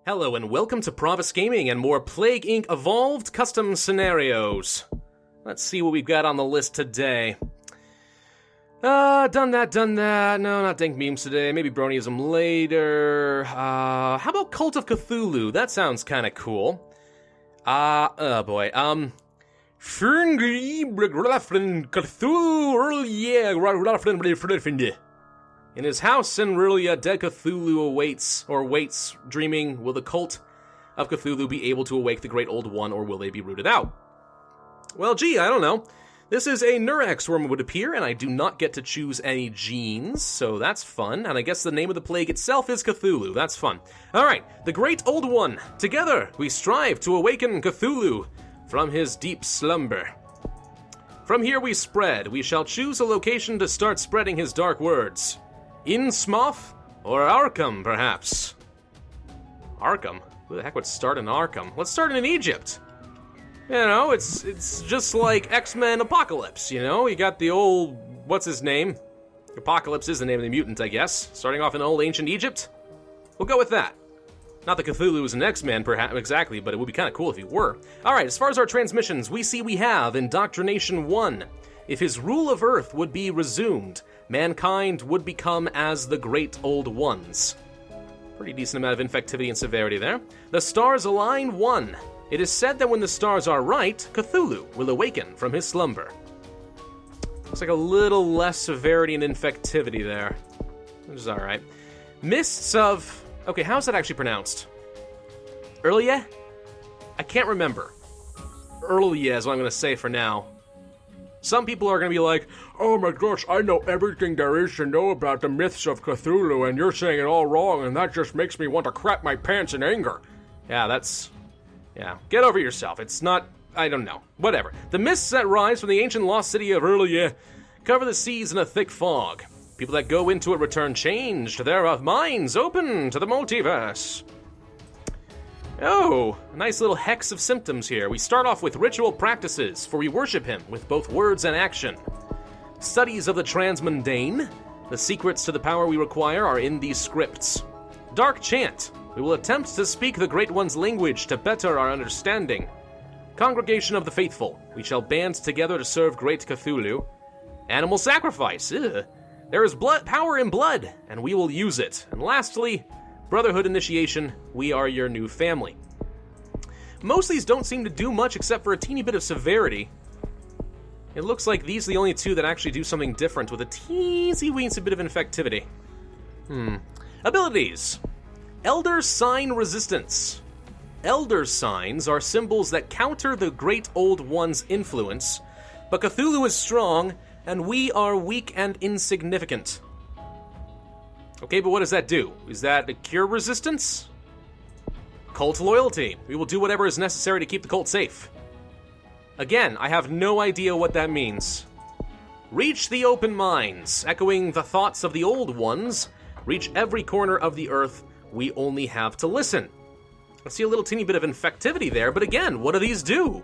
Hello and welcome to Pravus Gaming and more Plague Inc. Evolved custom scenarios. Let's see what we've got on the list today. Done that. No, not dank memes today. Maybe bronyism later. How about Cult of Cthulhu? That sounds kind of cool. Oh boy. Cthulhu R'lyeh. In his house in R'lyeh, dead Cthulhu waits, dreaming. Will the cult of Cthulhu be able to awake the Great Old One, or will they be rooted out? Well, gee, I don't know. This is a Nurex worm, would appear, and I do not get to choose any genes, so that's fun. And I guess the name of the plague itself is Cthulhu. That's fun. Alright, the Great Old One. Together, we strive to awaken Cthulhu from his deep slumber. From here we spread. We shall choose a location to start spreading his dark words. Innsmouth or Arkham, perhaps? Arkham? Who the heck would start in Arkham? Let's start in Egypt. You know, it's just like X-Men Apocalypse, you know? You got the old, what's his name? Apocalypse is the name of the mutant, I guess. Starting off in old ancient Egypt? We'll go with that. Not that Cthulhu is an X-Man, perhaps, exactly, but it would be kind of cool if he were. Alright, as far as our transmissions, we have Indoctrination 1. If his rule of Earth would be resumed, mankind would become as the Great Old Ones. Pretty decent amount of infectivity and severity there. The stars align 1. It is said that when the stars are right, Cthulhu will awaken from his slumber. Looks like a little less severity and infectivity there, which is alright. Mists of... Okay, how's that actually pronounced? R'lyeh? I can't remember. R'lyeh is what I'm going to say for now. Some people are going to be like, oh my gosh, I know everything there is to know about the myths of Cthulhu, and you're saying it all wrong, and that just makes me want to crap my pants in anger. Yeah, get over yourself. It's not, I don't know. Whatever. The mists that rise from the ancient lost city of R'lyeh cover the seas in a thick fog. People that go into it return changed, their minds open to the multiverse. Oh, a nice little hex of symptoms here. We start off with ritual practices, for we worship him with both words and action. Studies of the transmundane. The secrets to the power we require are in these scripts. Dark chant. We will attempt to speak the Great One's language to better our understanding. Congregation of the Faithful. We shall band together to serve Great Cthulhu. Animal sacrifice. Ugh. There is power in blood, and we will use it. And lastly, Brotherhood initiation. We are your new family. Most of these don't seem to do much except for a teeny bit of severity. It looks like these are the only two that actually do something different with a teensy-weensy bit of infectivity. Abilities. Elder Sign Resistance. Elder Signs are symbols that counter the Great Old One's influence, but Cthulhu is strong, and we are weak and insignificant. Okay, but what does that do? Is that a cure resistance? Cult loyalty. We will do whatever is necessary to keep the cult safe. Again, I have no idea what that means. Reach the open minds, echoing the thoughts of the old ones. Reach every corner of the earth. We only have to listen. I see a little teeny bit of infectivity there, but again, what do these do?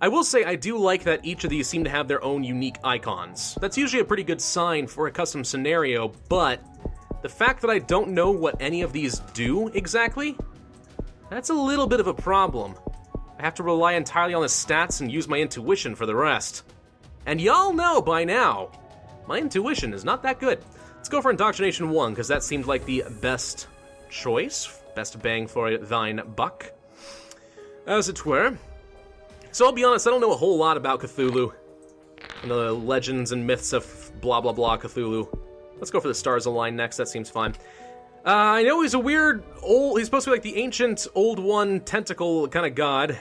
I will say I do like that each of these seem to have their own unique icons. That's usually a pretty good sign for a custom scenario, but the fact that I don't know what any of these do exactly, that's a little bit of a problem. I have to rely entirely on the stats and use my intuition for the rest. And y'all know by now, my intuition is not that good. Let's go for Indoctrination 1, because that seemed like the best choice, best bang for thine buck, as it were. So I'll be honest, I don't know a whole lot about Cthulhu, and the legends and myths of blah blah blah Cthulhu. Let's go for the stars align next, that seems fine. I know he's a weird he's supposed to be like the ancient old one tentacle kind of god.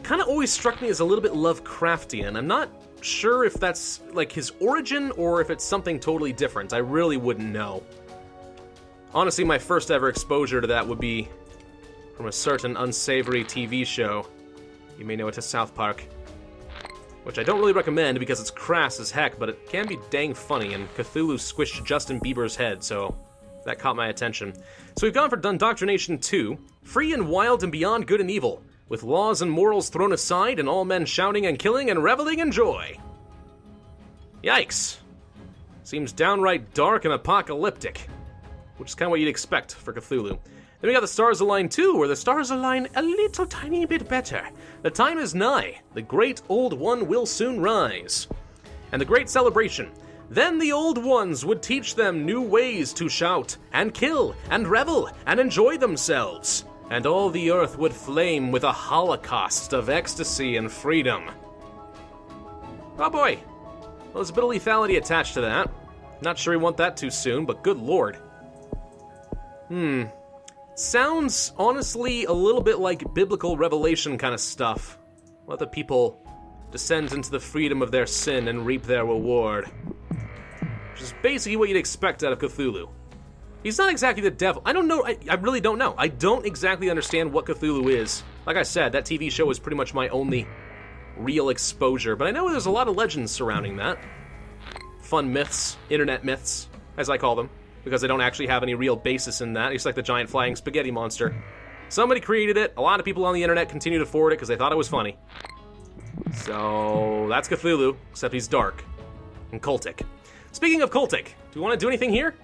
Kind of always struck me as a little bit Lovecraftian. I'm not sure if that's like his origin or if it's something totally different. I really wouldn't know. Honestly, my first ever exposure to that would be from a certain unsavory TV show. You may know it as South Park, which I don't really recommend because it's crass as heck, but it can be dang funny, and Cthulhu squished Justin Bieber's head, so that caught my attention. So we've gone for Indoctrination 2, free and wild and beyond good and evil, with laws and morals thrown aside and all men shouting and killing and reveling in joy. Yikes. Seems downright dark and apocalyptic. which is kind of what you'd expect for Cthulhu. Then we got the stars align too, where the stars align a little tiny bit better. The time is nigh. The great old one will soon rise. And the great celebration. Then the old ones would teach them new ways to shout, and kill, and revel, and enjoy themselves. And all the earth would flame with a holocaust of ecstasy and freedom. Oh boy. Well, there's a bit of lethality attached to that. Not sure we want that too soon, but good lord. Sounds, honestly, a little bit like biblical revelation kind of stuff. Let the people descend into the freedom of their sin and reap their reward. Which is basically what you'd expect out of Cthulhu. He's not exactly the devil. I don't know. I really don't know. I don't exactly understand what Cthulhu is. Like I said, that TV show is pretty much my only real exposure. But I know there's a lot of legends surrounding that. Fun myths, internet myths, as I call them. Because they don't actually have any real basis in that. It's like the giant flying spaghetti monster. Somebody created it. A lot of people on the internet continue to forward it because they thought it was funny. So that's Cthulhu, except he's dark and cultic. Speaking of cultic, do we want to do anything here?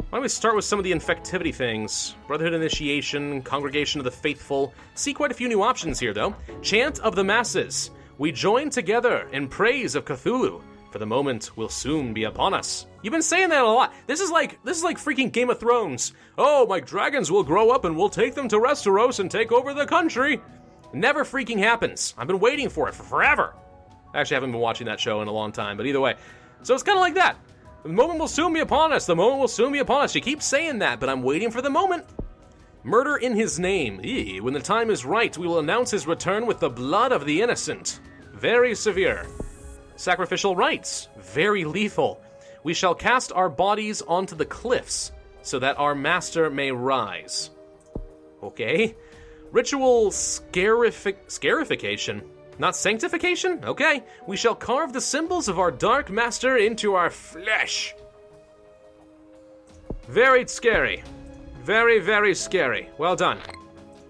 Why don't we start with some of the infectivity things? Brotherhood Initiation, Congregation of the Faithful. See quite a few new options here, though. Chant of the Masses. We join together in praise of Cthulhu, for the moment will soon be upon us. You've been saying that a lot. This is like freaking Game of Thrones. Oh, my dragons will grow up and we'll take them to Westeros and take over the country. Never freaking happens. I've been waiting for it for forever. Actually, I haven't been watching that show in a long time, but either way. So it's kind of like that. The moment will soon be upon us. The moment will soon be upon us. You keep saying that, but I'm waiting for the moment. Murder in his name. When the time is right, we will announce his return with the blood of the innocent. Very severe. Sacrificial rites. Very lethal. We shall cast our bodies onto the cliffs so that our master may rise. Okay. Ritual scarification. Not sanctification? Okay. We shall carve the symbols of our dark master into our flesh. Very scary. Very, very scary. Well done.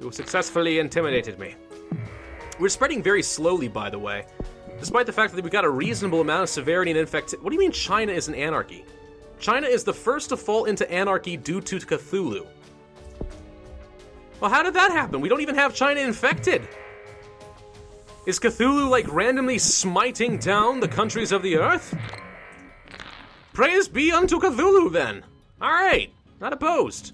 You successfully intimidated me. We're spreading very slowly, by the way. Despite the fact that we've got a reasonable amount of severity and infectivity. What do you mean China is an anarchy? China is the first to fall into anarchy due to Cthulhu. Well, how did that happen? We don't even have China infected. Is Cthulhu, like, randomly smiting down the countries of the earth? Praise be unto Cthulhu, then. Alright, not opposed.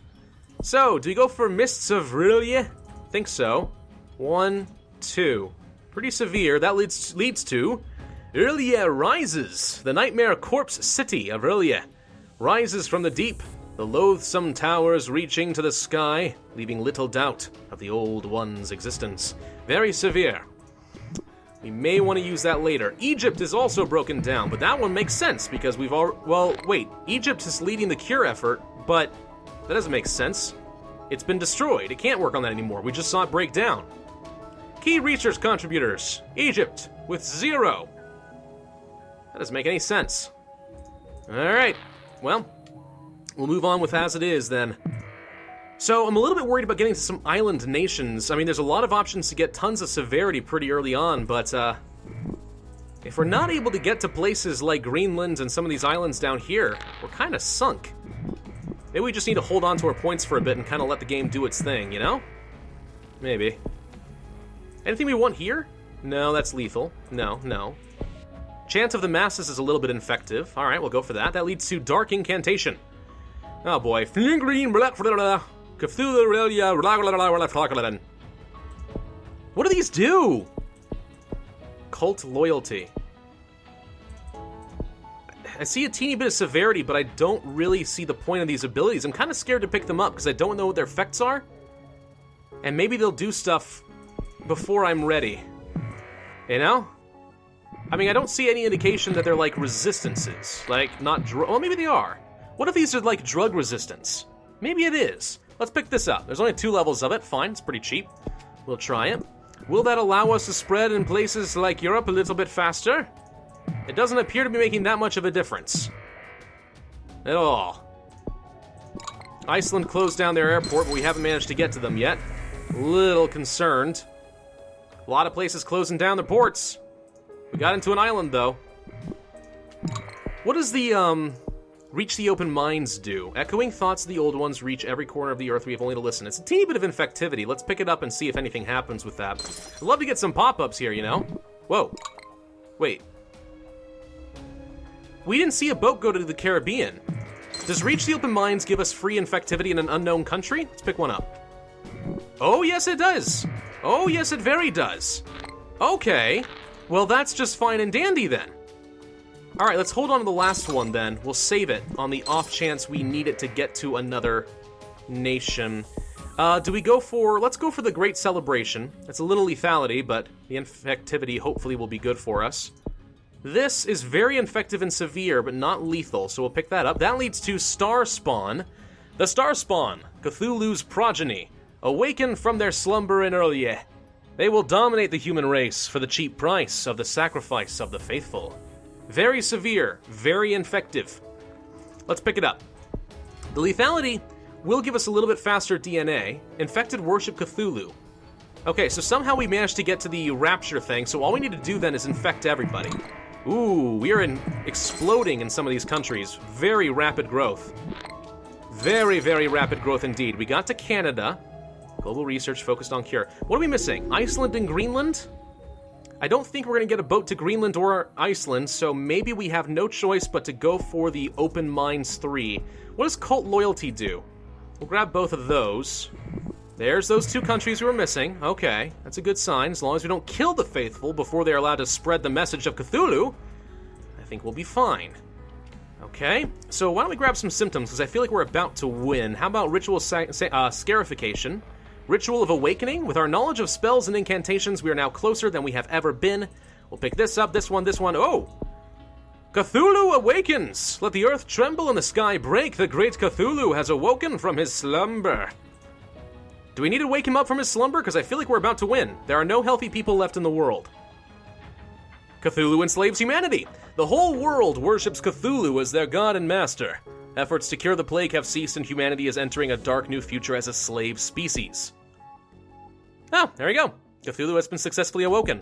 So, do we go for Mists of R'lyeh? Think so. 1, 2. Pretty severe. That leads to R'lyeh rises. The nightmare corpse city of R'lyeh rises from the deep, the loathsome towers reaching to the sky, leaving little doubt of the old one's existence. Very severe. We may want to use that later. Egypt is also broken down, but that one makes sense because we've all... Well, wait. Egypt is leading the cure effort, but that doesn't make sense. It's been destroyed. It can't work on that anymore. We just saw it break down. Key research contributors. Egypt with 0. That doesn't make any sense. Alright. Well, we'll move on with as it is then. So I'm a little bit worried about getting to some island nations. I mean, there's a lot of options to get tons of severity pretty early on, but if we're not able to get to places like Greenland and some of these islands down here, we're kind of sunk. Maybe we just need to hold on to our points for a bit and kind of let the game do its thing, you know? Maybe. Anything we want here? No, that's lethal. No. Chant of the Masses is a little bit infective. Alright, we'll go for that. That leads to Dark Incantation. Oh boy. Cthulhu R'lyeh. What do these do? Cult loyalty. I see a teeny bit of severity, but I don't really see the point of these abilities. I'm kind of scared to pick them up because I don't know what their effects are. And maybe they'll do stuff before I'm ready. You know? I mean, I don't see any indication that they're like resistances. Like, not drug... Well, maybe they are. What if these are like drug resistance? Maybe it is. Let's pick this up. There's only 2 levels of it. Fine, it's pretty cheap. We'll try it. Will that allow us to spread in places like Europe a little bit faster? It doesn't appear to be making that much of a difference. At all. Iceland closed down their airport, but we haven't managed to get to them yet. Little concerned. A lot of places closing down their ports. We got into an island, though. What is the Reach the open minds do. Echoing thoughts of the old ones reach every corner of the earth. We have only to listen. It's a teeny bit of infectivity. Let's pick it up and see if anything happens with that. I'd love to get some pop-ups here, you know? Whoa. Wait. We didn't see a boat go to the Caribbean. Does Reach the Open Minds give us free infectivity in an unknown country? Let's pick one up. Oh, yes, it does. Oh, yes, it very does. Okay. Well, that's just fine and dandy then. All right, let's hold on to the last one then. We'll save it on the off chance we need it to get to another nation. Do we go for... Let's go for the Great Celebration. It's a little lethality, but the infectivity hopefully will be good for us. This is very infective and severe, but not lethal, so we'll pick that up. That leads to Star Spawn. The Star Spawn, Cthulhu's progeny, awaken from their slumber in R'lyeh. They will dominate the human race for the cheap price of the sacrifice of the faithful. Very severe, very infective. Let's pick it up. The lethality will give us a little bit faster DNA. Infected worship Cthulhu. Okay, so somehow we managed to get to the rapture thing, so all we need to do then is infect everybody. Ooh, we are exploding in some of these countries. Very rapid growth. Very, very rapid growth indeed. We got to Canada. Global research focused on cure. What are we missing? Iceland and Greenland? I don't think we're going to get a boat to Greenland or Iceland, so maybe we have no choice but to go for the Open Minds 3. What does Cult Loyalty do? We'll grab both of those. There's those two countries we were missing. Okay, that's a good sign. As long as we don't kill the faithful before they're allowed to spread the message of Cthulhu, I think we'll be fine. Okay, so why don't we grab some symptoms, because I feel like we're about to win. How about Ritual Scarification? Ritual of Awakening. With our knowledge of spells and incantations, we are now closer than we have ever been. We'll pick this up, this one, this one. Oh! Cthulhu Awakens! Let the earth tremble and the sky break. The great Cthulhu has awoken from his slumber. Do we need to wake him up from his slumber? Because I feel like we're about to win. There are no healthy people left in the world. Cthulhu enslaves humanity. The whole world worships Cthulhu as their god and master. Efforts to cure the plague have ceased and humanity is entering a dark new future as a slave species. Oh, there we go. Cthulhu has been successfully awoken.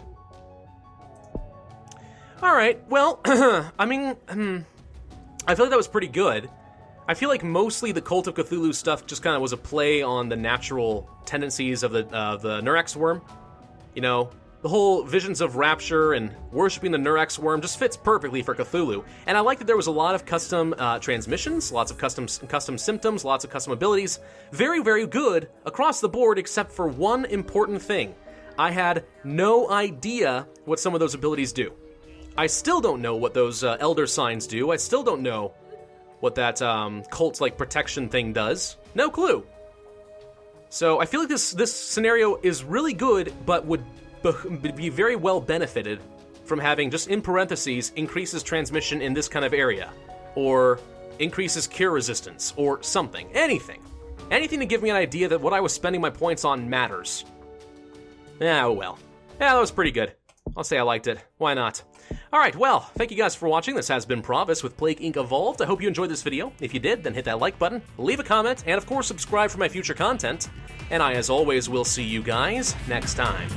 Alright, well, I mean, I feel like that was pretty good. I feel like mostly the Cult of Cthulhu stuff just kind of was a play on the natural tendencies of the Nurex worm. You know, the whole visions of rapture and worshipping the Nurex worm just fits perfectly for Cthulhu. And I like that there was a lot of custom transmissions, lots of custom symptoms, lots of custom abilities. Very, very good across the board, except for one important thing. I had no idea what some of those abilities do. I still don't know what those elder signs do. I still don't know what that cult-like protection thing does. No clue. So I feel like this scenario is really good, but would be very well benefited from having, just in parentheses, increases transmission in this kind of area, or increases cure resistance, or something. Anything to give me an idea that what I was spending my points on matters. Oh well. Yeah, that was pretty good. I'll say I liked it. Why not? Alright, well, thank you guys for watching. This has been Pravus with Plague Inc. Evolved. I hope you enjoyed this video. If you did, then hit that like button, leave a comment, and of course subscribe for my future content. And I, as always, will see you guys next time.